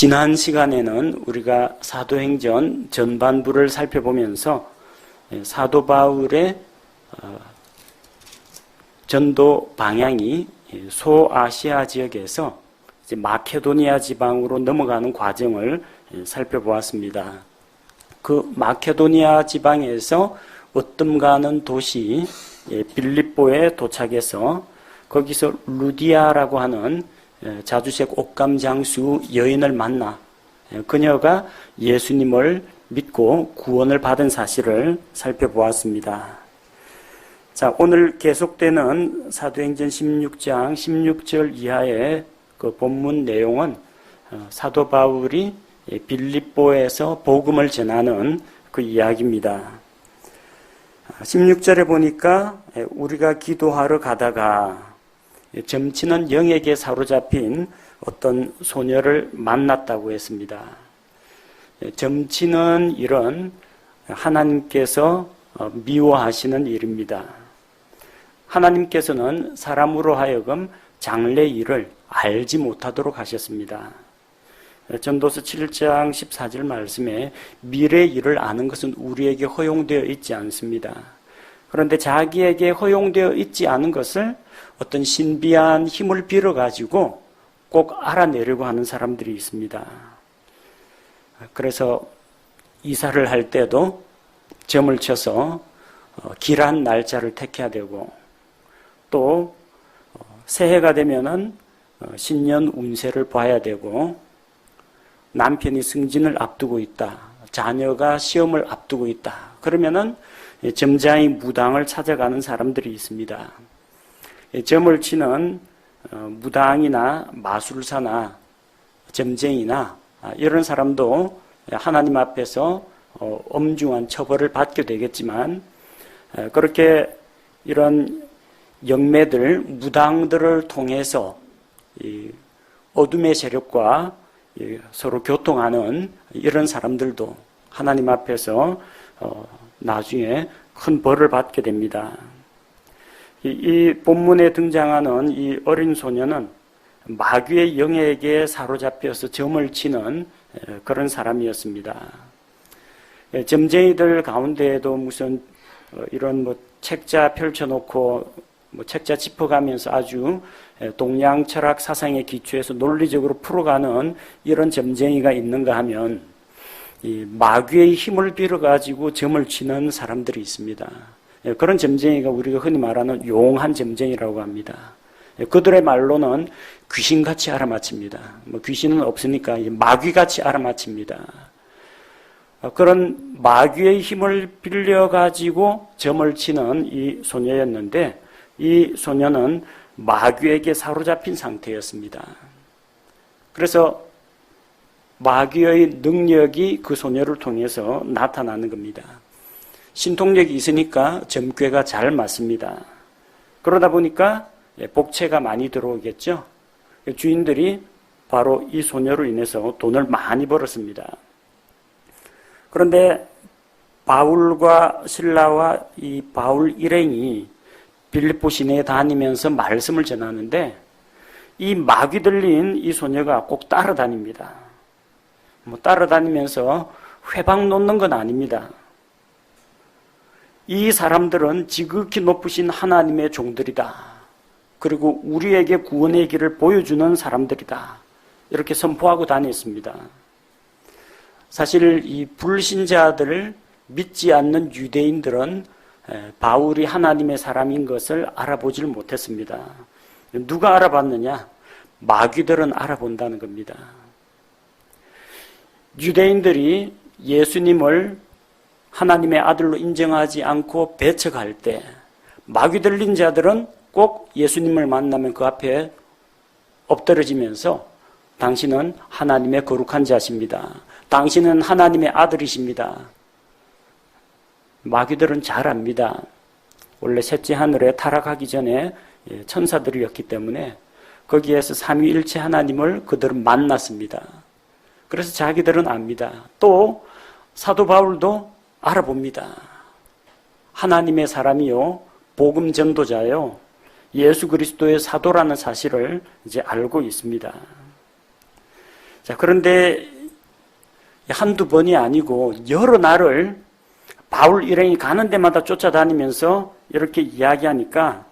지난 시간에는 우리가 사도행전 전반부를 살펴보면서 사도 바울의 전도 방향이 소아시아 지역에서 이제 마케도니아 지방으로 넘어가는 과정을 살펴보았습니다. 그 마케도니아 지방에서 으뜸가는 도시 빌립보에 도착해서 거기서 루디아라고 하는 자주색 옷감 장수 여인을 만나 그녀가 예수님을 믿고 구원을 받은 사실을 살펴보았습니다. 자, 오늘 계속되는 사도행전 16장 16절 이하의 그 본문 내용은 사도 바울이 빌립보에서 복음을 전하는 그 이야기입니다. 16절에 보니까 우리가 기도하러 가다가 점치는 영에게 사로잡힌 어떤 소녀를 만났다고 했습니다. 점치는 일은 하나님께서 미워하시는 일입니다. 하나님께서는 사람으로 하여금 장래 일을 알지 못하도록 하셨습니다. 전도서 7장 14절 말씀에 미래 일을 아는 것은 우리에게 허용되어 있지 않습니다. 그런데 자기에게 허용되어 있지 않은 것을 어떤 신비한 힘을 빌어가지고 꼭 알아내려고 하는 사람들이 있습니다. 그래서 이사를 할 때도 점을 쳐서 길한 날짜를 택해야 되고 또 새해가 되면은 신년 운세를 봐야 되고 남편이 승진을 앞두고 있다. 자녀가 시험을 앞두고 있다. 그러면은 점장이 무당을 찾아가는 사람들이 있습니다. 점을 치는 무당이나 마술사나 점쟁이나 이런 사람도 하나님 앞에서 엄중한 처벌을 받게 되겠지만 그렇게 이런 영매들, 무당들을 통해서 어둠의 세력과 서로 교통하는 이런 사람들도 하나님 앞에서 나중에 큰 벌을 받게 됩니다. 이 본문에 등장하는 이 어린 소녀는 마귀의 영에게 사로잡혀서 점을 치는 그런 사람이었습니다. 점쟁이들 가운데에도 무슨 이런 책자 펼쳐놓고 책자 짚어가면서 아주 동양 철학 사상에 기초해서 논리적으로 풀어가는 이런 점쟁이가 있는가 하면 이 마귀의 힘을 빌어가지고 점을 치는 사람들이 있습니다. 그런 점쟁이가 우리가 흔히 말하는 용한 점쟁이라고 합니다. 그들의 말로는 귀신같이 알아맞힙니다. 귀신은 없으니까 마귀같이 알아맞힙니다. 그런 마귀의 힘을 빌려가지고 점을 치는 이 소녀였는데 이 소녀는 마귀에게 사로잡힌 상태였습니다. 그래서 마귀의 능력이 그 소녀를 통해서 나타나는 겁니다. 신통력이 있으니까 점괘가 잘 맞습니다. 그러다 보니까 복채가 많이 들어오겠죠. 주인들이 바로 이 소녀로 인해서 돈을 많이 벌었습니다. 그런데 바울과 실라와 이 바울 일행이 빌립보 시내에 다니면서 말씀을 전하는데 이 마귀 들린 이 소녀가 꼭 따라다닙니다. 따라다니면서 회방 놓는 건 아닙니다. 이 사람들은 지극히 높으신 하나님의 종들이다. 그리고 우리에게 구원의 길을 보여주는 사람들이다. 이렇게 선포하고 다녔습니다. 사실 이 불신자들을 믿지 않는 유대인들은 바울이 하나님의 사람인 것을 알아보질 못했습니다. 누가 알아봤느냐? 마귀들은 알아본다는 겁니다. 유대인들이 예수님을 하나님의 아들로 인정하지 않고 배척할 때 마귀 들린 자들은 꼭 예수님을 만나면 그 앞에 엎드러지면서 당신은 하나님의 거룩한 자십니다. 당신은 하나님의 아들이십니다. 마귀들은 잘 압니다. 원래 셋째 하늘에 타락하기 전에 천사들이었기 때문에 거기에서 삼위일체 하나님을 그들은 만났습니다. 그래서 자기들은 압니다. 또 사도 바울도 알아봅니다. 하나님의 사람이요 복음 전도자요 예수 그리스도의 사도라는 사실을 이제 알고 있습니다. 자, 그런데 한두 번이 아니고 여러 날을 바울 일행이 가는 데마다 쫓아다니면서 이렇게 이야기하니까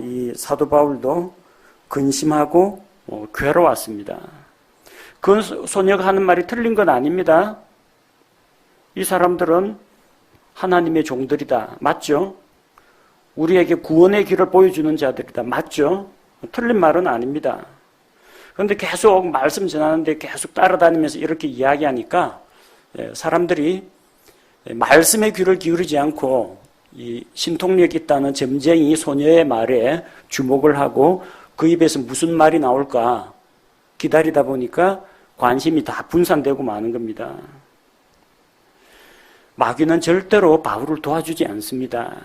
이 사도 바울도 근심하고 괴로웠습니다. 그 소녀가 하는 말이 틀린 건 아닙니다. 이 사람들은 하나님의 종들이다. 맞죠? 우리에게 구원의 길을 보여주는 자들이다. 맞죠? 틀린 말은 아닙니다. 그런데 계속 말씀 전하는데 계속 따라다니면서 이렇게 이야기하니까 사람들이 말씀의 귀를 기울이지 않고 이 신통력 있다는 점쟁이 소녀의 말에 주목을 하고 그 입에서 무슨 말이 나올까 기다리다 보니까 관심이 다 분산되고 마는 겁니다. 마귀는 절대로 바울을 도와주지 않습니다.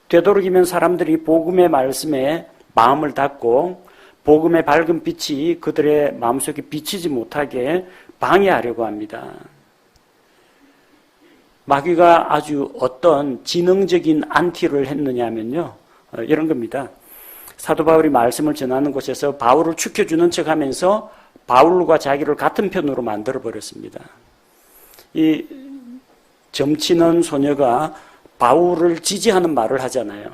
되도록이면 사람들이 복음의 말씀에 마음을 닫고 복음의 밝은 빛이 그들의 마음속에 비치지 못하게 방해하려고 합니다. 마귀가 아주 어떤 지능적인 안티를 했느냐면요. 이런 겁니다. 사도 바울이 말씀을 전하는 곳에서 바울을 축혀주는 척 하면서 바울과 자기를 같은 편으로 만들어버렸습니다. 이 점치는 소녀가 바울을 지지하는 말을 하잖아요.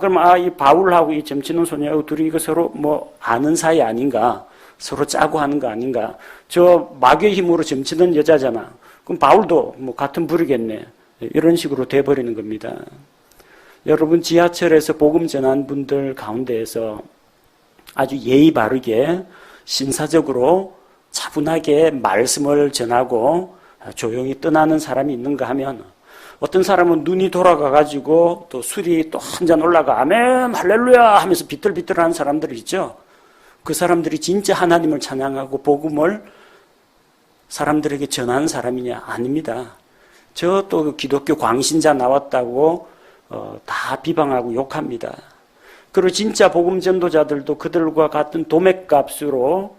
그럼 이 바울하고 이 점치는 소녀하고 둘이 이거 서로 아는 사이 아닌가? 서로 짜고 하는 거 아닌가? 저 마귀의 힘으로 점치는 여자잖아. 그럼 바울도 같은 부류겠네. 이런 식으로 돼버리는 겁니다. 여러분 지하철에서 복음 전한 분들 가운데에서 아주 예의 바르게 신사적으로 차분하게 말씀을 전하고 조용히 떠나는 사람이 있는가 하면 어떤 사람은 눈이 돌아가가지고 또 술이 또 한 잔 올라가 아멘 할렐루야 하면서 비틀비틀하는 사람들이 있죠. 그 사람들이 진짜 하나님을 찬양하고 복음을 사람들에게 전하는 사람이냐? 아닙니다. 저 또 기독교 광신자 나왔다고 다 비방하고 욕합니다. 그리고 진짜 복음 전도자들도 그들과 같은 도맥값으로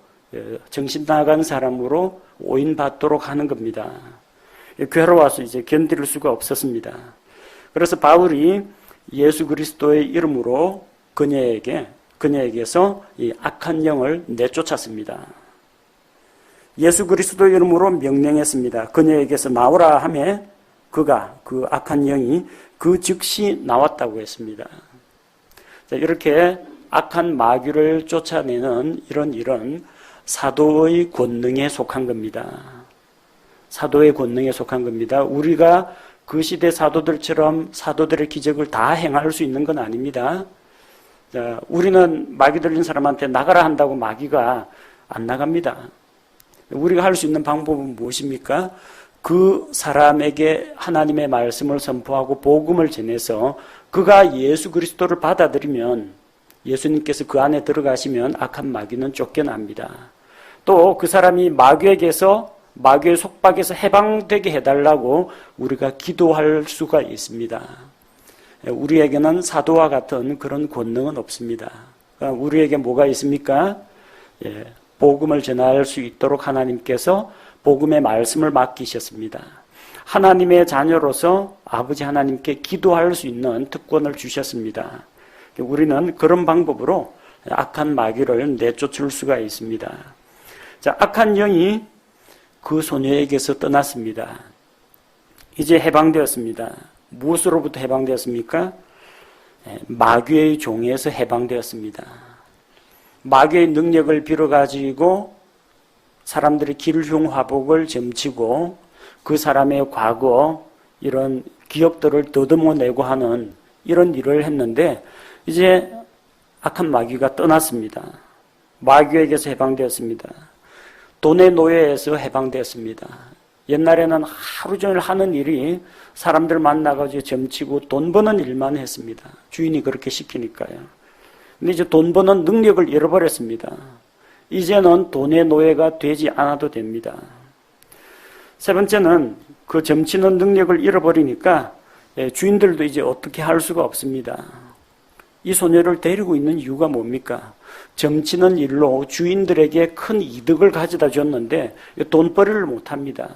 정신 나간 사람으로 오인받도록 하는 겁니다. 괴로워서 이제 견딜 수가 없었습니다. 그래서 바울이 예수 그리스도의 이름으로 그녀에게서 이 악한 영을 내쫓았습니다. 예수 그리스도의 이름으로 명령했습니다. 그녀에게서 나오라 하매 그가 그 악한 영이 그 즉시 나왔다고 했습니다. 자, 이렇게 악한 마귀를 쫓아내는 이런 일은 사도의 권능에 속한 겁니다. 사도의 권능에 속한 겁니다. 우리가 그 시대 사도들처럼 사도들의 기적을 다 행할 수 있는 건 아닙니다. 자, 우리는 마귀 들린 사람한테 나가라 한다고 마귀가 안 나갑니다. 우리가 할 수 있는 방법은 무엇입니까? 그 사람에게 하나님의 말씀을 선포하고 복음을 전해서 그가 예수 그리스도를 받아들이면 예수님께서 그 안에 들어가시면 악한 마귀는 쫓겨납니다. 또 그 사람이 마귀의 속박에서 해방되게 해달라고 우리가 기도할 수가 있습니다. 우리에게는 사도와 같은 그런 권능은 없습니다. 우리에게 뭐가 있습니까? 복음을 전할 수 있도록 하나님께서 복음의 말씀을 맡기셨습니다. 하나님의 자녀로서 아버지 하나님께 기도할 수 있는 특권을 주셨습니다. 우리는 그런 방법으로 악한 마귀를 내쫓을 수가 있습니다. 자, 악한 영이 그 소녀에게서 떠났습니다. 이제 해방되었습니다. 무엇으로부터 해방되었습니까? 마귀의 종에서 해방되었습니다. 마귀의 능력을 빌어가지고 사람들이 길흉화복을 점치고 그 사람의 과거 이런 기억들을 더듬어내고 하는 이런 일을 했는데 이제 악한 마귀가 떠났습니다. 마귀에게서 해방되었습니다. 돈의 노예에서 해방되었습니다. 옛날에는 하루 종일 하는 일이 사람들 만나가지고 점치고 돈 버는 일만 했습니다. 주인이 그렇게 시키니까요. 근데 이제 돈 버는 능력을 잃어버렸습니다. 이제는 돈의 노예가 되지 않아도 됩니다. 세 번째는 그 점치는 능력을 잃어버리니까 주인들도 이제 어떻게 할 수가 없습니다. 이 소녀를 데리고 있는 이유가 뭡니까? 점치는 일로 주인들에게 큰 이득을 가져다 줬는데 돈벌이를 못합니다.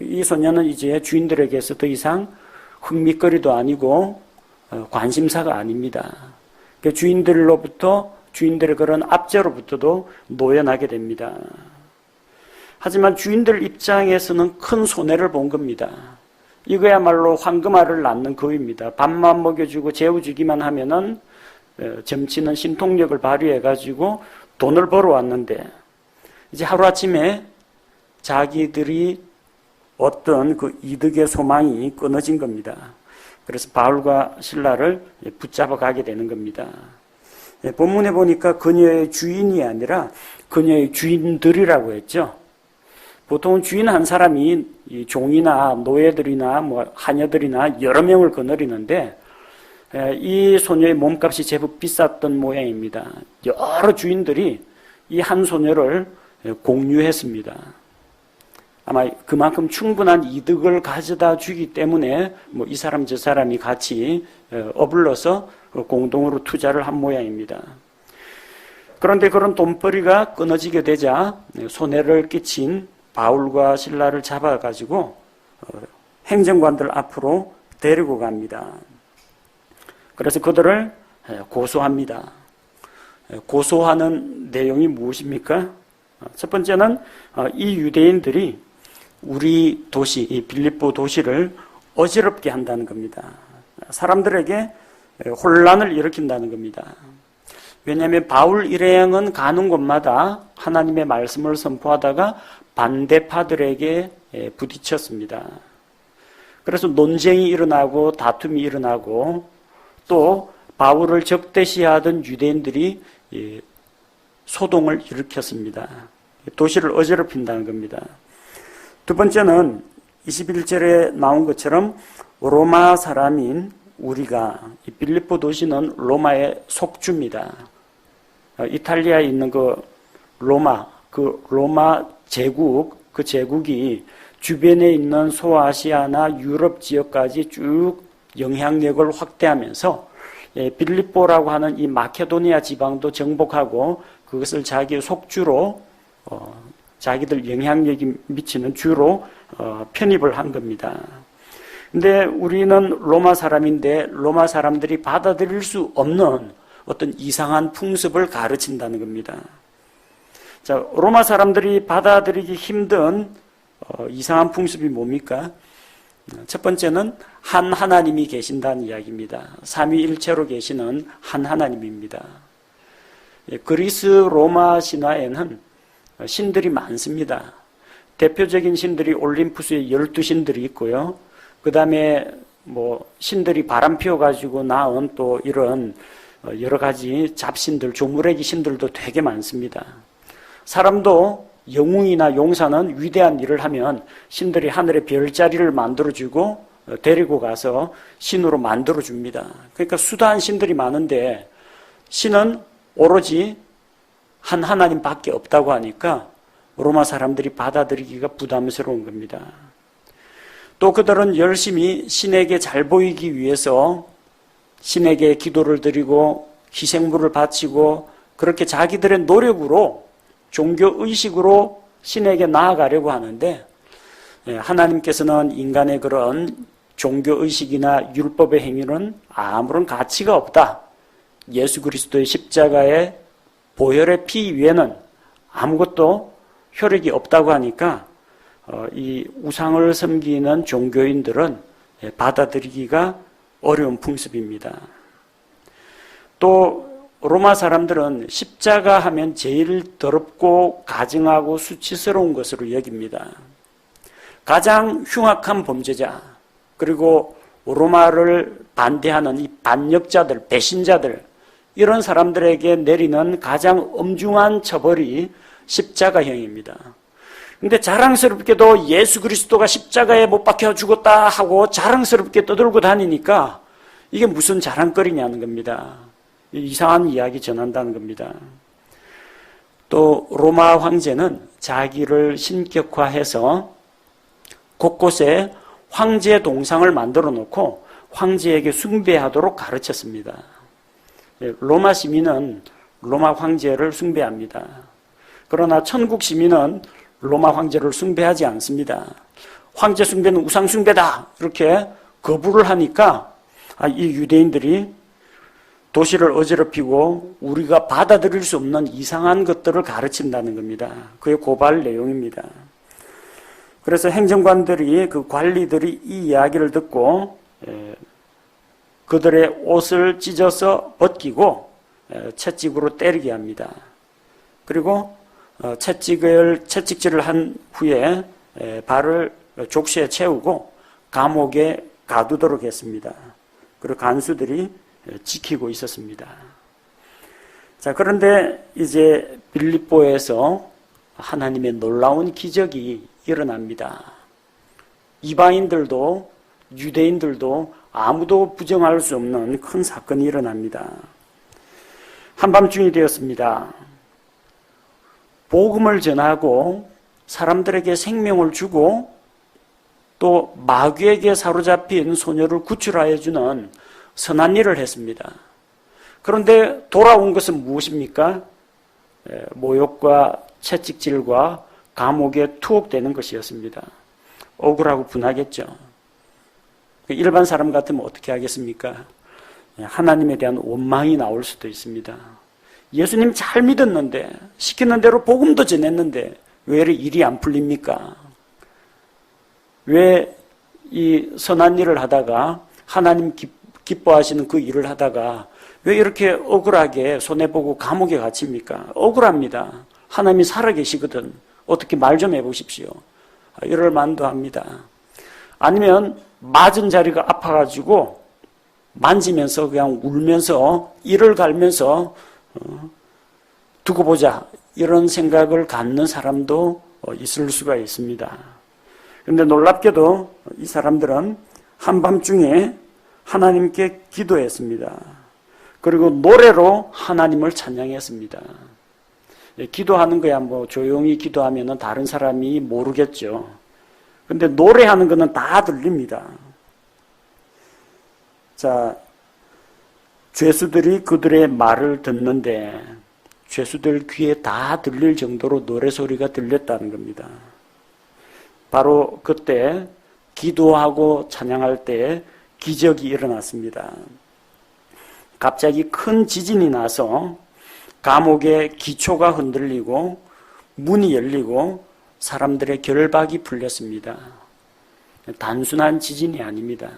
이 소녀는 이제 주인들에게서 더 이상 흥미거리도 아니고 관심사가 아닙니다. 주인들의 그런 압제로부터도 노연하게 됩니다. 하지만 주인들 입장에서는 큰 손해를 본 겁니다. 이거야말로 황금알을 낳는 거위입니다. 밥만 먹여주고 재워주기만 하면은 점치는 신통력을 발휘해가지고 돈을 벌어왔는데 이제 하루아침에 자기들이 어떤 그 이득의 소망이 끊어진 겁니다. 그래서 바울과 실라를 붙잡아 가게 되는 겁니다. 본문에 보니까 그녀의 주인이 아니라 그녀의 주인들이라고 했죠. 보통은 주인 한 사람이 이 종이나 노예들이나 뭐 하녀들이나 여러 명을 거느리는데 이 소녀의 몸값이 제법 비쌌던 모양입니다. 여러 주인들이 이 한 소녀를 공유했습니다. 아마 그만큼 충분한 이득을 가져다 주기 때문에 뭐 이 사람 저 사람이 같이 어불러서 공동으로 투자를 한 모양입니다. 그런데 그런 돈벌이가 끊어지게 되자 손해를 끼친 바울과 실라를 잡아가지고 행정관들 앞으로 데리고 갑니다. 그래서 그들을 고소합니다. 고소하는 내용이 무엇입니까? 첫 번째는 이 유대인들이 우리 도시, 이 빌립보 도시를 어지럽게 한다는 겁니다. 사람들에게 혼란을 일으킨다는 겁니다. 왜냐하면 바울 일행은 가는 곳마다 하나님의 말씀을 선포하다가 반대파들에게 부딪혔습니다. 그래서 논쟁이 일어나고 다툼이 일어나고 또 바울을 적대시하던 유대인들이 소동을 일으켰습니다. 도시를 어지럽힌다는 겁니다. 두 번째는 21절에 나온 것처럼 로마 사람인 우리가, 이 빌립보 도시는 로마의 속주입니다. 이탈리아에 있는 그 로마 제국, 그 제국이 주변에 있는 소아시아나 유럽 지역까지 쭉 영향력을 확대하면서 빌립보라고 하는 이 마케도니아 지방도 정복하고 그것을 자기의 속주로 자기들 영향력이 미치는 주로 편입을 한 겁니다. 근데 우리는 로마 사람인데 로마 사람들이 받아들일 수 없는 어떤 이상한 풍습을 가르친다는 겁니다. 자, 로마 사람들이 받아들이기 힘든 이상한 풍습이 뭡니까? 첫 번째는 한 하나님이 계신다는 이야기입니다. 삼위일체로 계시는 한 하나님입니다. 그리스 로마 신화에는 신들이 많습니다. 대표적인 신들이 올림푸스에 12신들이 있고요. 그 다음에 뭐 신들이 바람 피워가지고 낳은 또 이런 여러 가지 잡신들, 조무래기 신들도 되게 많습니다. 사람도 영웅이나 용사는 위대한 일을 하면 신들이 하늘에 별자리를 만들어주고 데리고 가서 신으로 만들어줍니다. 그러니까 수다한 신들이 많은데 신은 오로지 한 하나님밖에 없다고 하니까 로마 사람들이 받아들이기가 부담스러운 겁니다. 또 그들은 열심히 신에게 잘 보이기 위해서 신에게 기도를 드리고 희생물을 바치고 그렇게 자기들의 노력으로 종교의식으로 신에게 나아가려고 하는데 하나님께서는 인간의 그런 종교의식이나 율법의 행위는 아무런 가치가 없다. 예수 그리스도의 십자가의 보혈의 피 위에는 아무것도 효력이 없다고 하니까 이 우상을 섬기는 종교인들은 받아들이기가 어려운 풍습입니다. 또 로마 사람들은 십자가 하면 제일 더럽고 가증하고 수치스러운 것으로 여깁니다. 가장 흉악한 범죄자, 그리고 로마를 반대하는 이 반역자들, 배신자들, 이런 사람들에게 내리는 가장 엄중한 처벌이 십자가형입니다. 근데 자랑스럽게도 예수 그리스도가 십자가에 못 박혀 죽었다 하고 자랑스럽게 떠들고 다니니까 이게 무슨 자랑거리냐는 겁니다. 이상한 이야기 전한다는 겁니다. 또 로마 황제는 자기를 신격화해서 곳곳에 황제 동상을 만들어 놓고 황제에게 숭배하도록 가르쳤습니다. 로마 시민은 로마 황제를 숭배합니다. 그러나 천국 시민은 로마 황제를 숭배하지 않습니다. 황제 숭배는 우상 숭배다 이렇게 거부를 하니까 이 유대인들이 도시를 어지럽히고 우리가 받아들일 수 없는 이상한 것들을 가르친다는 겁니다. 그게 고발 내용입니다. 그래서 행정관들이, 그 관리들이 이 이야기를 듣고 그들의 옷을 찢어서 벗기고 채찍으로 때리게 합니다. 그리고 채찍질을 한 후에 발을 족쇄에 채우고 감옥에 가두도록 했습니다. 그리고 간수들이 지키고 있었습니다. 자, 그런데 이제 빌립보에서 하나님의 놀라운 기적이 일어납니다. 이방인들도 유대인들도 아무도 부정할 수 없는 큰 사건이 일어납니다. 한밤중이 되었습니다. 복음을 전하고 사람들에게 생명을 주고 또 마귀에게 사로잡힌 소녀를 구출하여 주는 선한 일을 했습니다. 그런데 돌아온 것은 무엇입니까? 모욕과 채찍질과 감옥에 투옥되는 것이었습니다. 억울하고 분하겠죠. 일반 사람 같으면 어떻게 하겠습니까? 하나님에 대한 원망이 나올 수도 있습니다. 예수님 잘 믿었는데, 시키는 대로 복음도 전했는데 왜 일이 안 풀립니까? 왜 이 선한 일을 하다가, 하나님 기뻐하시는 그 일을 하다가 왜 이렇게 억울하게 손해보고 감옥에 갇힙니까? 억울합니다. 하나님이 살아계시거든. 어떻게 말 좀 해보십시오. 이럴 만도 합니다. 아니면 맞은 자리가 아파가지고 만지면서 그냥 울면서 이를 갈면서 두고 보자, 이런 생각을 갖는 사람도 있을 수가 있습니다. 그런데 놀랍게도 이 사람들은 한밤중에 하나님께 기도했습니다. 그리고 노래로 하나님을 찬양했습니다. 기도하는 거야 뭐 조용히 기도하면 다른 사람이 모르겠죠. 근데 노래하는 거는 다 들립니다. 자, 죄수들이 그들의 말을 듣는데 죄수들 귀에 다 들릴 정도로 노래소리가 들렸다는 겁니다. 바로 그때 기도하고 찬양할 때 기적이 일어났습니다. 갑자기 큰 지진이 나서 감옥의 기초가 흔들리고 문이 열리고 사람들의 결박이 풀렸습니다. 단순한 지진이 아닙니다.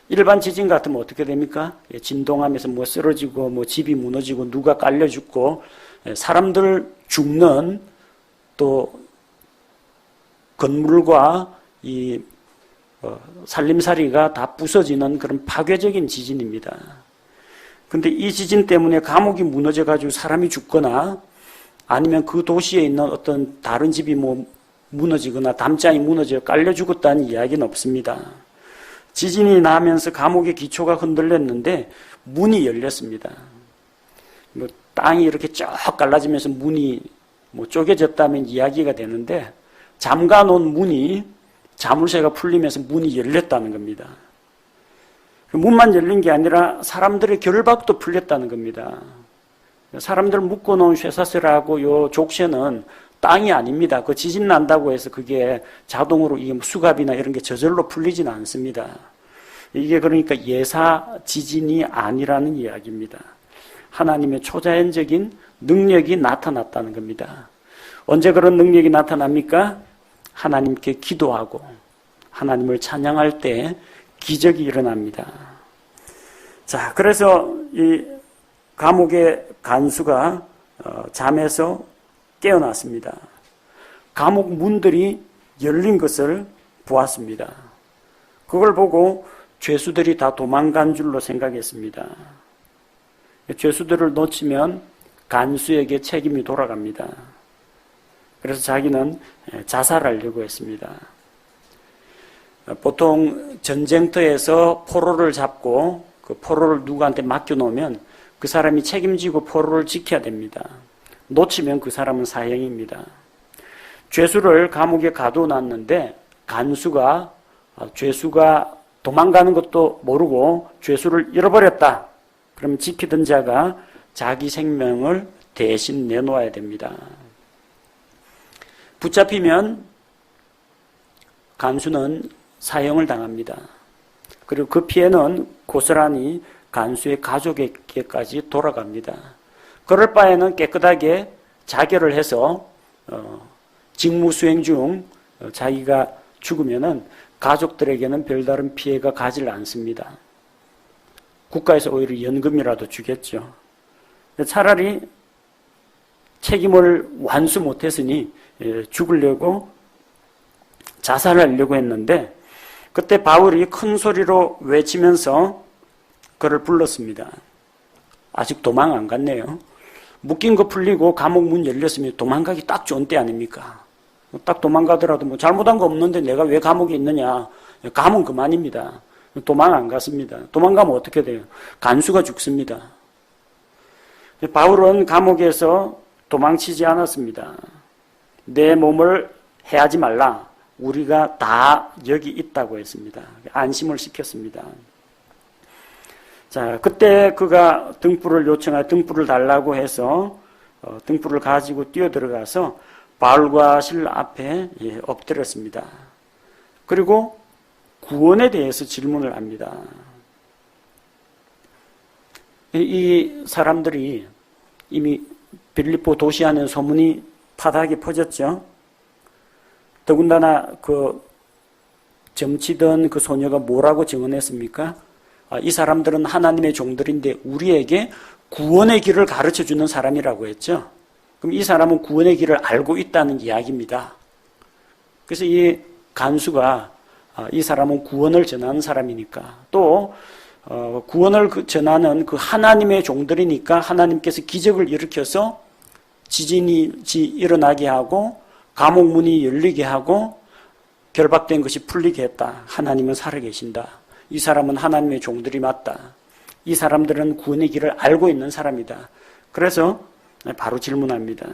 일반 지진 같으면 어떻게 됩니까? 진동하면서 뭐 쓰러지고 뭐 집이 무너지고 누가 깔려 죽고 사람들 죽는, 또 건물과 이 살림살이가 다 부서지는 그런 파괴적인 지진입니다. 근데 이 지진 때문에 감옥이 무너져가지고 사람이 죽거나 아니면 그 도시에 있는 어떤 다른 집이 뭐 무너지거나 담장이 무너져 깔려 죽었다는 이야기는 없습니다. 지진이 나면서 감옥의 기초가 흔들렸는데 문이 열렸습니다. 뭐 땅이 이렇게 쫙 갈라지면서 문이 뭐 쪼개졌다면 이야기가 되는데 잠가놓은 문이, 자물쇠가 풀리면서 문이 열렸다는 겁니다. 문만 열린 게 아니라 사람들의 결박도 풀렸다는 겁니다. 사람들 묶어놓은 쇠사슬하고 요 족쇄는 땅이 아닙니다. 그 지진 난다고 해서 그게 자동으로 이게 수갑이나 이런 게 저절로 풀리지는 않습니다. 이게 그러니까 예사 지진이 아니라는 이야기입니다. 하나님의 초자연적인 능력이 나타났다는 겁니다. 언제 그런 능력이 나타납니까? 하나님께 기도하고 하나님을 찬양할 때 기적이 일어납니다. 자, 그래서 이 감옥의 간수가 잠에서 깨어났습니다. 감옥 문들이 열린 것을 보았습니다. 그걸 보고 죄수들이 다 도망간 줄로 생각했습니다. 죄수들을 놓치면 간수에게 책임이 돌아갑니다. 그래서 자기는 자살하려고 했습니다. 보통 전쟁터에서 포로를 잡고 그 포로를 누구한테 맡겨놓으면 그 사람이 책임지고 포로를 지켜야 됩니다. 놓치면 그 사람은 사형입니다. 죄수를 감옥에 가둬놨는데 간수가 죄수가 도망가는 것도 모르고 죄수를 잃어버렸다. 그럼 지키던 자가 자기 생명을 대신 내놓아야 됩니다. 붙잡히면 간수는 사형을 당합니다. 그리고 그 피해는 고스란히 간수의 가족에게까지 돌아갑니다. 그럴 바에는 깨끗하게 자결을 해서 직무 수행 중 자기가 죽으면은 가족들에게는 별다른 피해가 가지 않습니다. 국가에서 오히려 연금이라도 주겠죠. 차라리 책임을 완수 못했으니 죽으려고 자살하려고 했는데 그때 바울이 큰 소리로 외치면서 그를 불렀습니다. 아직 도망 안 갔네요. 묶인 거 풀리고 감옥 문 열렸으면 도망가기 딱 좋은 때 아닙니까? 딱 도망가더라도 뭐 잘못한 거 없는데 내가 왜 감옥에 있느냐. 가면 그만입니다. 도망 안 갔습니다. 도망가면 어떻게 돼요? 간수가 죽습니다. 바울은 감옥에서 도망치지 않았습니다. 내 몸을 해하지 말라. 우리가 다 여기 있다고 했습니다. 안심을 시켰습니다. 자, 그때 그가 등불을 요청하여 등불을 달라고 해서 등불을 가지고 뛰어들어가서 바울과 실라 앞에 엎드렸습니다. 그리고 구원에 대해서 질문을 합니다. 이 사람들이 이미 빌립보 도시 안에 소문이 파다하게 퍼졌죠. 더군다나 그 점치던 그 소녀가 뭐라고 증언했습니까? 이 사람들은 하나님의 종들인데 우리에게 구원의 길을 가르쳐주는 사람이라고 했죠. 그럼 이 사람은 구원의 길을 알고 있다는 이야기입니다. 그래서 이 간수가 이 사람은 구원을 전하는 사람이니까 또 구원을 전하는 그 하나님의 종들이니까 하나님께서 기적을 일으켜서 지진이 일어나게 하고 감옥 문이 열리게 하고 결박된 것이 풀리게 했다. 하나님은 살아계신다. 이 사람은 하나님의 종들이 맞다. 이 사람들은 구원의 길을 알고 있는 사람이다. 그래서 바로 질문합니다.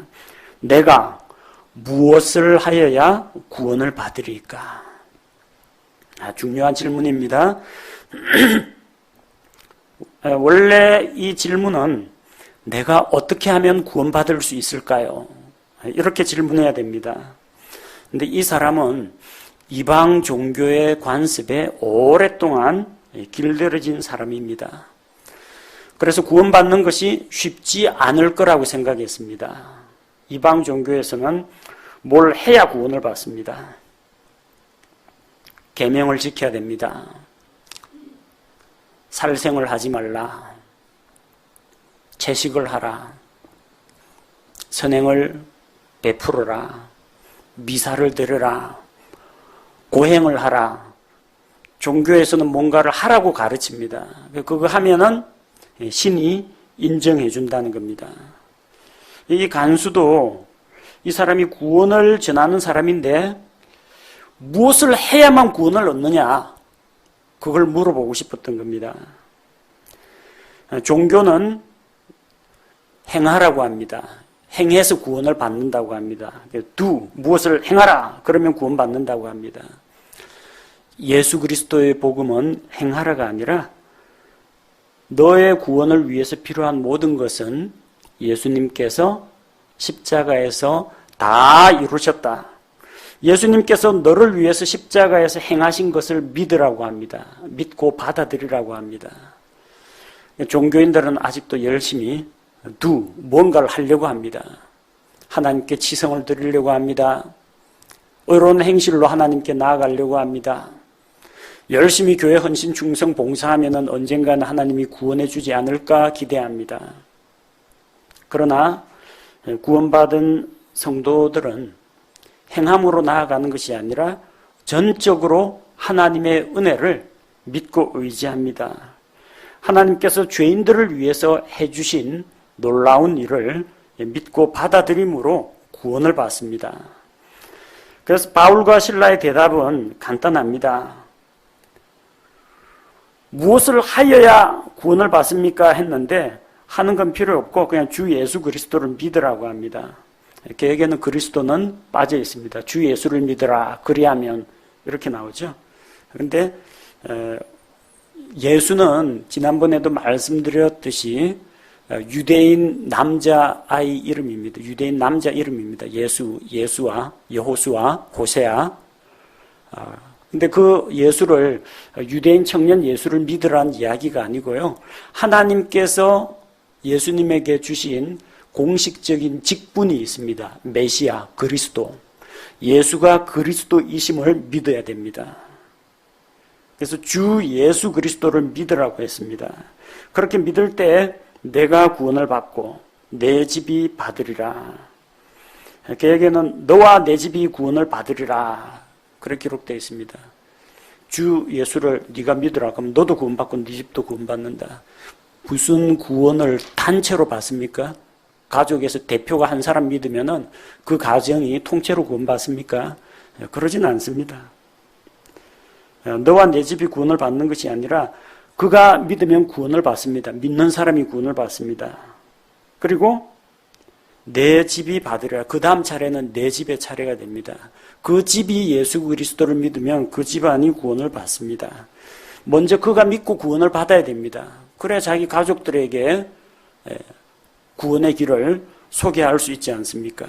내가 무엇을 하여야 구원을 받으리까? 중요한 질문입니다. 원래 이 질문은 내가 어떻게 하면 구원받을 수 있을까요? 이렇게 질문해야 됩니다. 근데 이 사람은 이방 종교의 관습에 오랫동안 길들여진 사람입니다. 그래서 구원받는 것이 쉽지 않을 거라고 생각했습니다. 이방 종교에서는 뭘 해야 구원을 받습니다. 계명을 지켜야 됩니다. 살생을 하지 말라. 채식을 하라. 선행을 베풀어라. 미사를 드려라. 고행을 하라. 종교에서는 뭔가를 하라고 가르칩니다. 그거 하면은 신이 인정해 준다는 겁니다. 이 간수도 이 사람이 구원을 전하는 사람인데 무엇을 해야만 구원을 얻느냐? 그걸 물어보고 싶었던 겁니다. 종교는 행하라고 합니다. 행해서 구원을 받는다고 합니다. 무엇을 행하라. 그러면 구원받는다고 합니다. 예수 그리스도의 복음은 행하라가 아니라 너의 구원을 위해서 필요한 모든 것은 예수님께서 십자가에서 다 이루셨다. 예수님께서 너를 위해서 십자가에서 행하신 것을 믿으라고 합니다. 믿고 받아들이라고 합니다. 종교인들은 아직도 열심히 뭔가를 하려고 합니다. 하나님께 치성을 드리려고 합니다. 의로운 행실로 하나님께 나아가려고 합니다. 열심히 교회 헌신 충성 봉사하면 언젠가는 하나님이 구원해 주지 않을까 기대합니다. 그러나 구원받은 성도들은 행함으로 나아가는 것이 아니라 전적으로 하나님의 은혜를 믿고 의지합니다. 하나님께서 죄인들을 위해서 해주신 놀라운 일을 믿고 받아들임으로 구원을 받습니다. 그래서 바울과 실라의 대답은 간단합니다. 무엇을 하여야 구원을 받습니까? 했는데 하는 건 필요 없고 그냥 주 예수 그리스도를 믿으라고 합니다. 개혁에는 그리스도는 빠져 있습니다. 주 예수를 믿으라. 그리하면 이렇게 나오죠. 그런데 예수는 지난번에도 말씀드렸듯이 유대인 남자아이 이름입니다. 유대인 남자 이름입니다. 예수와 여호수아, 호세아. 근데 그 예수를 유대인 청년 예수를 믿으라는 이야기가 아니고요. 하나님께서 예수님에게 주신 공식적인 직분이 있습니다. 메시아, 그리스도. 예수가 그리스도이심을 믿어야 됩니다. 그래서 주 예수 그리스도를 믿으라고 했습니다. 그렇게 믿을 때 내가 구원을 받고 내 집이 받으리라. 계획에는 너와 내 집이 구원을 받으리라 그렇게 기록되어 있습니다. 주 예수를 네가 믿으라. 그럼 너도 구원받고 네 집도 구원받는다. 무슨 구원을 단체로 받습니까? 가족에서 대표가 한 사람 믿으면은 그 가정이 통째로 구원받습니까? 그러진 않습니다. 너와 내 집이 구원을 받는 것이 아니라 그가 믿으면 구원을 받습니다. 믿는 사람이 구원을 받습니다. 그리고 내 집이 받으리라. 그 다음 차례는 내 집의 차례가 됩니다. 그 집이 예수 그리스도를 믿으면 그 집안이 구원을 받습니다. 먼저 그가 믿고 구원을 받아야 됩니다. 그래야 자기 가족들에게 구원의 길을 소개할 수 있지 않습니까?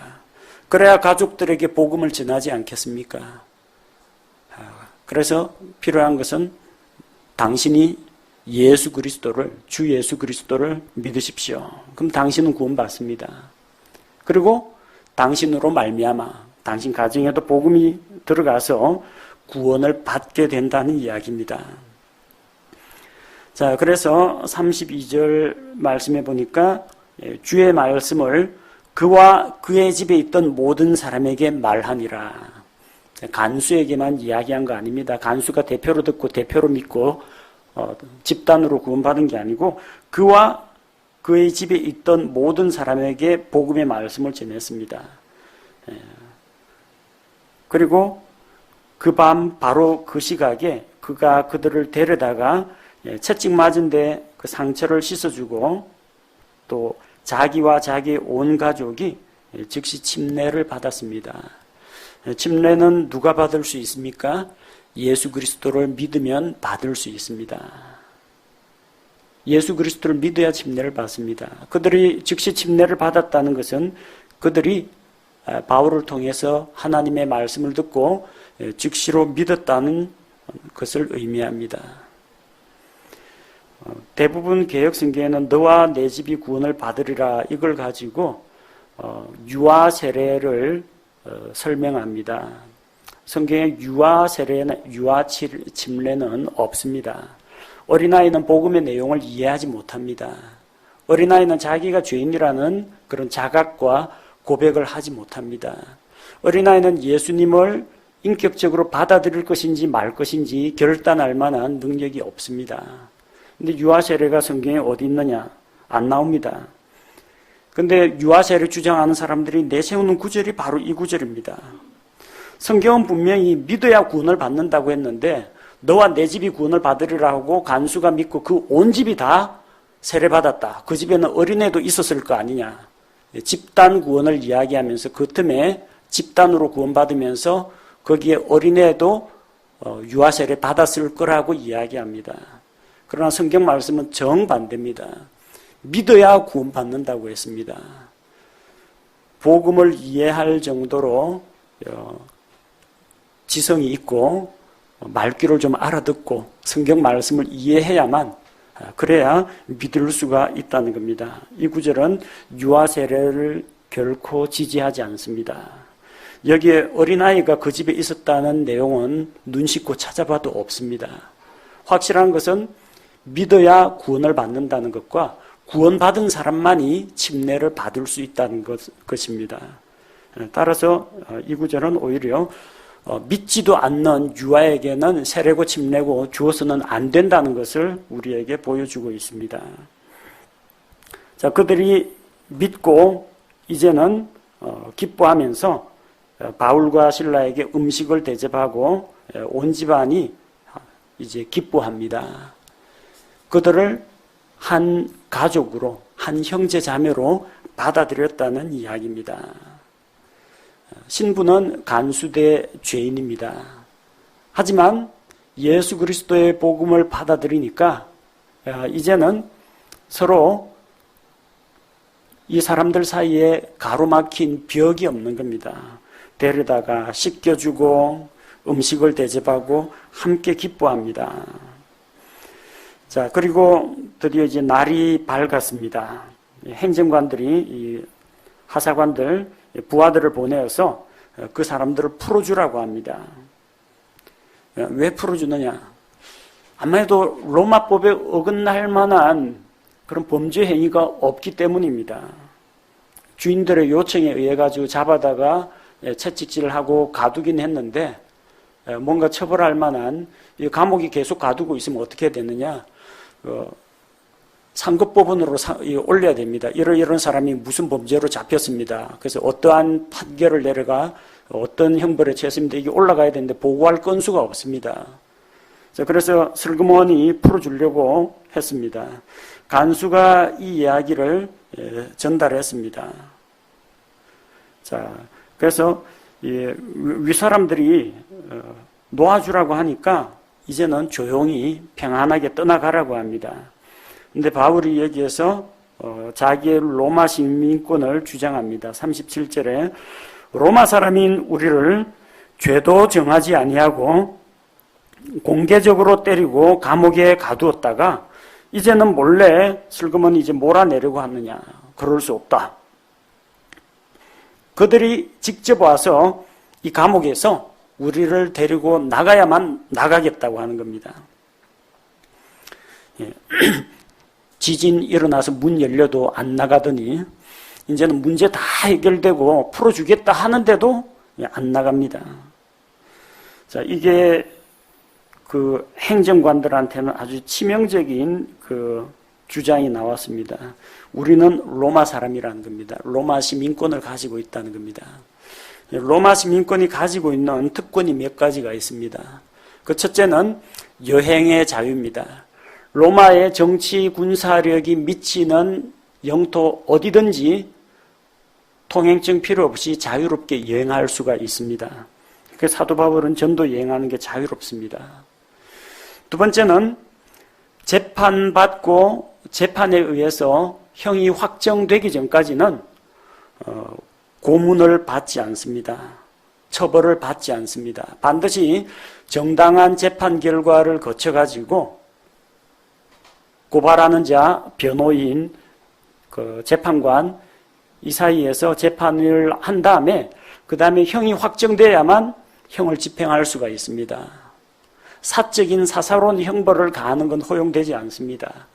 그래야 가족들에게 복음을 전하지 않겠습니까? 그래서 필요한 것은 당신이 예수 그리스도를, 주 예수 그리스도를 믿으십시오. 그럼 당신은 구원받습니다. 그리고 당신으로 말미암아 당신 가정에도 복음이 들어가서 구원을 받게 된다는 이야기입니다. 자, 그래서 32절 말씀해 보니까 주의 말씀을 그와 그의 집에 있던 모든 사람에게 말하니라. 간수에게만 이야기한 거 아닙니다. 간수가 대표로 듣고 대표로 믿고 집단으로 구원받은 게 아니고 그와 그의 집에 있던 모든 사람에게 복음의 말씀을 전했습니다. 그리고 그 밤 바로 그 시각에 그가 그들을 데려다가 채찍 맞은데 그 상처를 씻어주고 또 자기와 자기의 온 가족이 즉시 침례를 받았습니다. 침례는 누가 받을 수 있습니까? 예수 그리스도를 믿으면 받을 수 있습니다. 예수 그리스도를 믿어야 침례를 받습니다. 그들이 즉시 침례를 받았다는 것은 그들이 바울을 통해서 하나님의 말씀을 듣고 즉시로 믿었다는 것을 의미합니다. 대부분 개역 성경에는 너와 내 집이 구원을 받으리라 이걸 가지고 유아 세례를 설명합니다. 성경에 유아 세례나 유아 침례는 없습니다. 어린아이는 복음의 내용을 이해하지 못합니다. 어린아이는 자기가 죄인이라는 그런 자각과 고백을 하지 못합니다. 어린아이는 예수님을 인격적으로 받아들일 것인지 말 것인지 결단할 만한 능력이 없습니다. 근데 유아 세례가 성경에 어디 있느냐? 안 나옵니다. 근데 유아 세례 주장하는 사람들이 내세우는 구절이 바로 이 구절입니다. 성경은 분명히 믿어야 구원을 받는다고 했는데 너와 내 집이 구원을 받으리라 하고 간수가 믿고 그 온 집이 다 세례받았다. 그 집에는 어린애도 있었을 거 아니냐. 집단 구원을 이야기하면서 그 틈에 집단으로 구원받으면서 거기에 어린애도 유아 세례 받았을 거라고 이야기합니다. 그러나 성경 말씀은 정반대입니다. 믿어야 구원받는다고 했습니다. 복음을 이해할 정도로 지성이 있고 말귀를 좀 알아듣고 성경 말씀을 이해해야만 그래야 믿을 수가 있다는 겁니다. 이 구절은 유아 세례를 결코 지지하지 않습니다. 여기에 어린아이가 그 집에 있었다는 내용은 눈 씻고 찾아봐도 없습니다. 확실한 것은 믿어야 구원을 받는다는 것과 구원받은 사람만이 침례를 받을 수 있다는 것입니다. 따라서 이 구절은 오히려 믿지도 않는 유아에게는 세례고 침례고 주어서는 안 된다는 것을 우리에게 보여주고 있습니다. 자, 그들이 믿고 이제는 기뻐하면서 바울과 실라에게 음식을 대접하고 온 집안이 이제 기뻐합니다. 그들을 한 가족으로, 한 형제 자매로 받아들였다는 이야기입니다. 신부는 간수대 죄인입니다. 하지만 예수 그리스도의 복음을 받아들이니까 이제는 서로 이 사람들 사이에 가로막힌 벽이 없는 겁니다. 데려다가 씻겨주고 음식을 대접하고 함께 기뻐합니다. 자, 그리고 드디어 이제 날이 밝았습니다. 행정관들이, 이 하사관들, 부하들을 보내어서 그 사람들을 풀어주라고 합니다. 왜 풀어주느냐? 아무래도 로마법에 어긋날 만한 그런 범죄 행위가 없기 때문입니다. 주인들의 요청에 의해 가지고 잡아다가 채찍질을 하고 가두긴 했는데 뭔가 처벌할 만한 감옥이 계속 가두고 있으면 어떻게 되느냐? 상급법원으로 올려야 됩니다. 이런 사람이 무슨 범죄로 잡혔습니다. 그래서 어떠한 판결을 내려가 어떤 형벌에 처했습니다. 이게 올라가야 되는데 보고할 건수가 없습니다. 그래서 슬그머니 풀어주려고 했습니다. 간수가 이 이야기를 전달했습니다. 자, 그래서 윗사람들이 놓아주라고 하니까 이제는 조용히 평안하게 떠나가라고 합니다. 근데 바울이 여기에서 자기의 로마 시민권을 주장합니다. 37절에 로마 사람인 우리를 죄도 정하지 아니하고 공개적으로 때리고 감옥에 가두었다가 이제는 몰래 슬그머니 이제 몰아내려고 하느냐? 그럴 수 없다. 그들이 직접 와서 이 감옥에서 우리를 데리고 나가야만 나가겠다고 하는 겁니다. 예. 지진 일어나서 문 열려도 안 나가더니 이제는 문제 다 해결되고 풀어주겠다 하는데도 안 나갑니다. 자, 이게 그 행정관들한테는 아주 치명적인 그 주장이 나왔습니다. 우리는 로마 사람이라는 겁니다. 로마 시민권을 가지고 있다는 겁니다. 로마 시민권이 가지고 있는 특권이 몇 가지가 있습니다. 그 첫째는 여행의 자유입니다. 로마의 정치 군사력이 미치는 영토 어디든지 통행증 필요 없이 자유롭게 여행할 수가 있습니다. 그래서 사도 바울은 전도 여행하는 게 자유롭습니다. 두 번째는 재판받고 재판에 의해서 형이 확정되기 전까지는 고문을 받지 않습니다. 처벌을 받지 않습니다. 반드시 정당한 재판 결과를 거쳐가지고 고발하는 자, 변호인, 그 재판관 이 사이에서 재판을 한 다음에 그 다음에 형이 확정돼야만 형을 집행할 수가 있습니다. 사적인 사사로운 형벌을 가하는 건 허용되지 않습니다.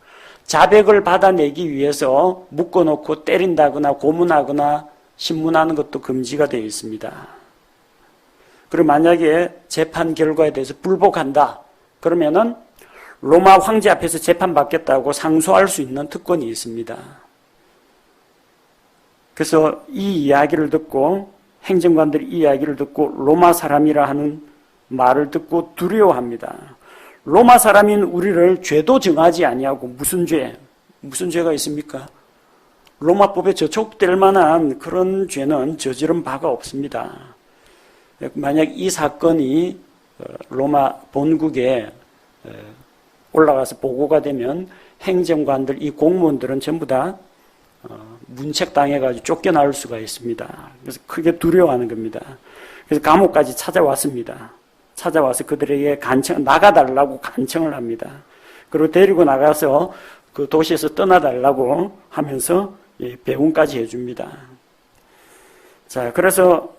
자백을 받아내기 위해서 묶어놓고 때린다거나 고문하거나 신문하는 것도 금지가 되어 있습니다. 그리고 만약에 재판 결과에 대해서 불복한다 그러면은 로마 황제 앞에서 재판받겠다고 상소할 수 있는 특권이 있습니다. 그래서 이 이야기를 듣고 행정관들이 이 이야기를 듣고 로마 사람이라 하는 말을 듣고 두려워합니다. 로마 사람인 우리를 죄도 정하지 아니하고 무슨 죄가 있습니까? 로마법에 저촉될 만한 그런 죄는 저지른 바가 없습니다. 만약 이 사건이 로마 본국에 올라가서 보고가 되면 행정관들, 이 공무원들은 전부 다 문책당해가지고 쫓겨나올 수가 있습니다. 그래서 크게 두려워하는 겁니다. 그래서 감옥까지 찾아왔습니다. 찾아와서 그들에게 나가달라고 간청을 합니다. 그리고 데리고 나가서 그 도시에서 떠나달라고 하면서 배웅까지 해줍니다. 자, 그래서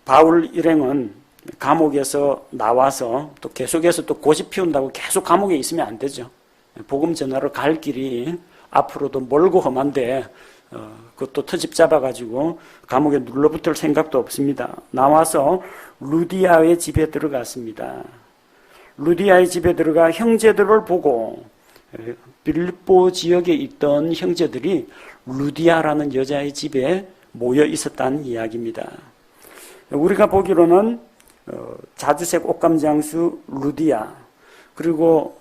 바울 일행은 감옥에서 나와서 또 계속해서 또 고집 피운다고 계속 감옥에 있으면 안 되죠. 복음 전하러 갈 길이 앞으로도 멀고 험한데 그것도 터집 잡아가지고 감옥에 눌러붙을 생각도 없습니다. 나와서 루디아의 집에 들어갔습니다. 루디아의 집에 들어가 형제들을 보고 빌립보 지역에 있던 형제들이 루디아라는 여자의 집에 모여 있었다는 이야기입니다. 우리가 보기로는 자주색 옷감장수 루디아 그리고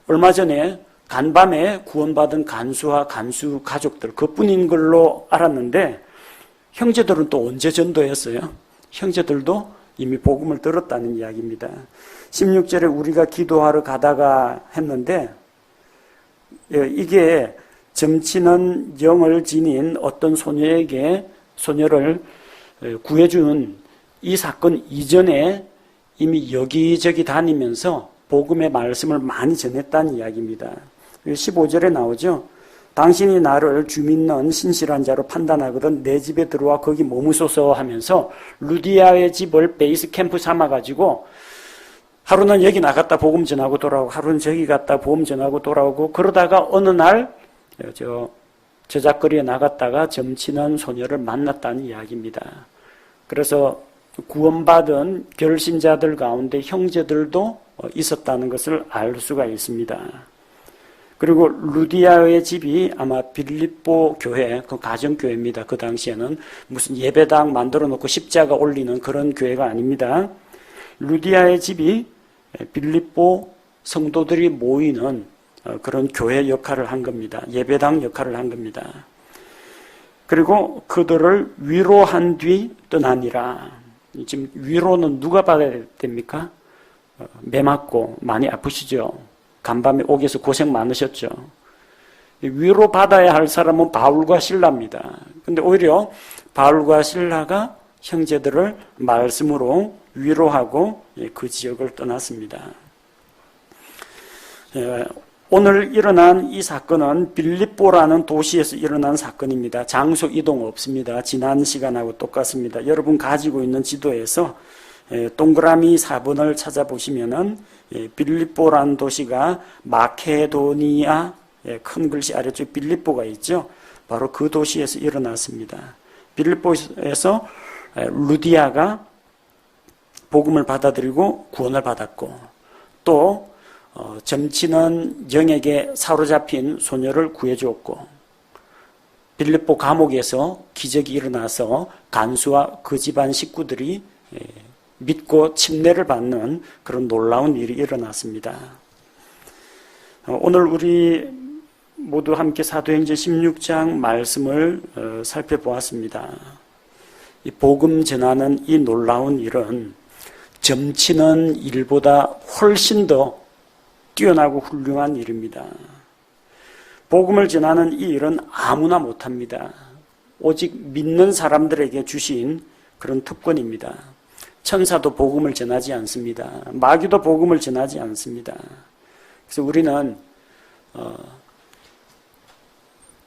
얼마 전에 간밤에 구원받은 간수와 간수 가족들 그뿐인 걸로 알았는데 형제들은 또 언제 전도했어요? 형제들도 이미 복음을 들었다는 이야기입니다. 16절에 우리가 기도하러 가다가 했는데 이게 점치는 영을 지닌 어떤 소녀를 구해준 이 사건 이전에 이미 여기저기 다니면서 복음의 말씀을 많이 전했다는 이야기입니다. 15절에 나오죠. 당신이 나를 주 믿는 신실한 자로 판단하거든 내 집에 들어와 거기 머무소서 하면서 루디아의 집을 베이스 캠프 삼아가지고 하루는 여기 나갔다 복음 전하고 돌아오고 하루는 저기 갔다 복음 전하고 돌아오고 그러다가 어느 날 저작거리에 나갔다가 점치는 소녀를 만났다는 이야기입니다. 그래서 구원받은 결신자들 가운데 형제들도 있었다는 것을 알 수가 있습니다. 그리고 루디아의 집이 아마 빌립보 교회, 그 가정교회입니다. 그 당시에는 무슨 예배당 만들어 놓고 십자가 올리는 그런 교회가 아닙니다. 루디아의 집이 빌립보 성도들이 모이는 그런 교회 역할을 한 겁니다. 예배당 역할을 한 겁니다. 그리고 그들을 위로한 뒤 떠나니라. 지금 위로는 누가 받아야 됩니까? 매 맞고 많이 아프시죠? 간밤에 옥에서 고생 많으셨죠? 위로 받아야 할 사람은 바울과 실라입니다. 근데 오히려 바울과 실라가 형제들을 말씀으로 위로하고 그 지역을 떠났습니다. 오늘 일어난 이 사건은 빌립보라는 도시에서 일어난 사건입니다. 장소 이동 없습니다. 지난 시간하고 똑같습니다. 여러분 가지고 있는 지도에서 동그라미 4번을 찾아보시면은 빌립보라는 도시가 마케도니아, 큰 글씨 아래쪽에 빌립보가 있죠. 바로 그 도시에서 일어났습니다. 빌립보에서 루디아가 복음을 받아들이고 구원을 받았고 또 점치는 영에게 사로잡힌 소녀를 구해주었고 빌립보 감옥에서 기적이 일어나서 간수와 그 집안 식구들이 믿고 침례를 받는 그런 놀라운 일이 일어났습니다. 오늘 우리 모두 함께 사도행전 16장 말씀을 살펴보았습니다. 이 복음 전하는 이 놀라운 일은 점치는 일보다 훨씬 더 뛰어나고 훌륭한 일입니다. 복음을 전하는 이 일은 아무나 못합니다. 오직 믿는 사람들에게 주신 그런 특권입니다. 천사도 복음을 전하지 않습니다. 마귀도 복음을 전하지 않습니다. 그래서 우리는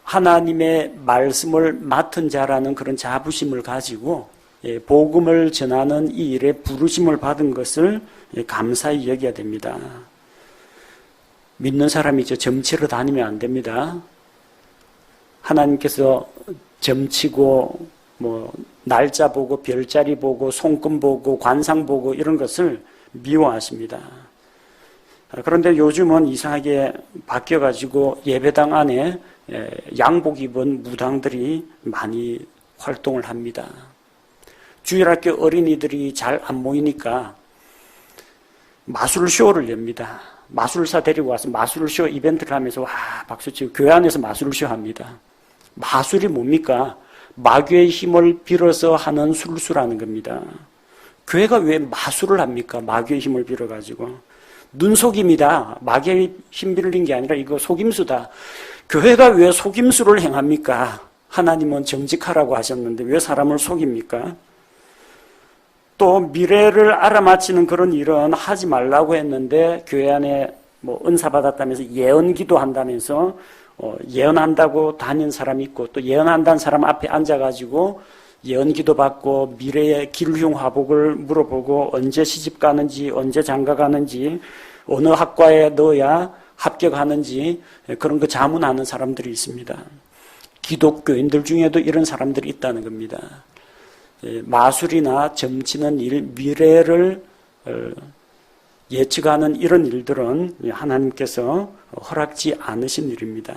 하나님의 말씀을 맡은 자라는 그런 자부심을 가지고 복음을 전하는 이 일에 부르심을 받은 것을 감사히 여겨야 됩니다. 믿는 사람이 점치러 다니면 안 됩니다. 하나님께서 점치고 날짜 보고 별자리 보고 손금 보고 관상 보고 이런 것을 미워하십니다. 그런데 요즘은 이상하게 바뀌어가지고 예배당 안에 양복 입은 무당들이 많이 활동을 합니다. 주일학교 어린이들이 잘 안 모이니까 마술쇼를 엽니다. 마술사 데리고 와서 마술쇼 이벤트를 하면서 와 박수치고 교회 안에서 마술쇼 합니다. 마술이 뭡니까? 마귀의 힘을 빌어서 하는 술수라는 겁니다. 교회가 왜 마술을 합니까? 마귀의 힘을 빌어가지고. 눈속임이다. 마귀의 힘 빌린 게 아니라 이거 속임수다. 교회가 왜 속임수를 행합니까? 하나님은 정직하라고 하셨는데 왜 사람을 속입니까? 또 미래를 알아맞히는 그런 일은 하지 말라고 했는데 교회 안에 은사 받았다면서 예언기도 한다면서 예언한다고 다닌 사람이 있고 또 예언한다는 사람 앞에 앉아가지고 예언기도 받고 미래의 길흉화복을 물어보고 언제 시집 가는지 언제 장가 가는지 어느 학과에 넣어야 합격하는지 그런 거 자문하는 사람들이 있습니다. 기독교인들 중에도 이런 사람들이 있다는 겁니다. 마술이나 점치는 일, 미래를 예측하는 이런 일들은 하나님께서 허락지 않으신 일입니다.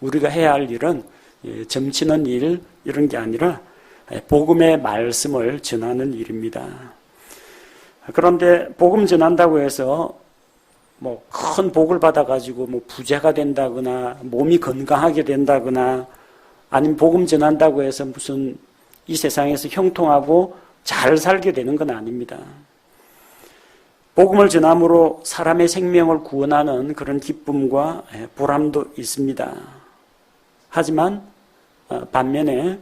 우리가 해야 할 일은 점치는 일 이런 게 아니라 복음의 말씀을 전하는 일입니다. 그런데 복음 전한다고 해서 큰 복을 받아가지고 부자가 된다거나 몸이 건강하게 된다거나 아니면 복음 전한다고 해서 무슨 이 세상에서 형통하고 잘 살게 되는 건 아닙니다. 복음을 전함으로 사람의 생명을 구원하는 그런 기쁨과 보람도 있습니다. 하지만 반면에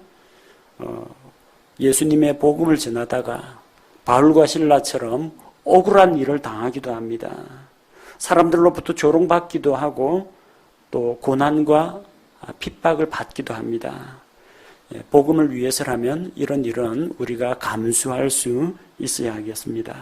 예수님의 복음을 전하다가 바울과 실라처럼 억울한 일을 당하기도 합니다. 사람들로부터 조롱받기도 하고 또 고난과 핍박을 받기도 합니다. 복음을 위해서라면 이런 일은 우리가 감수할 수 있어야 하겠습니다.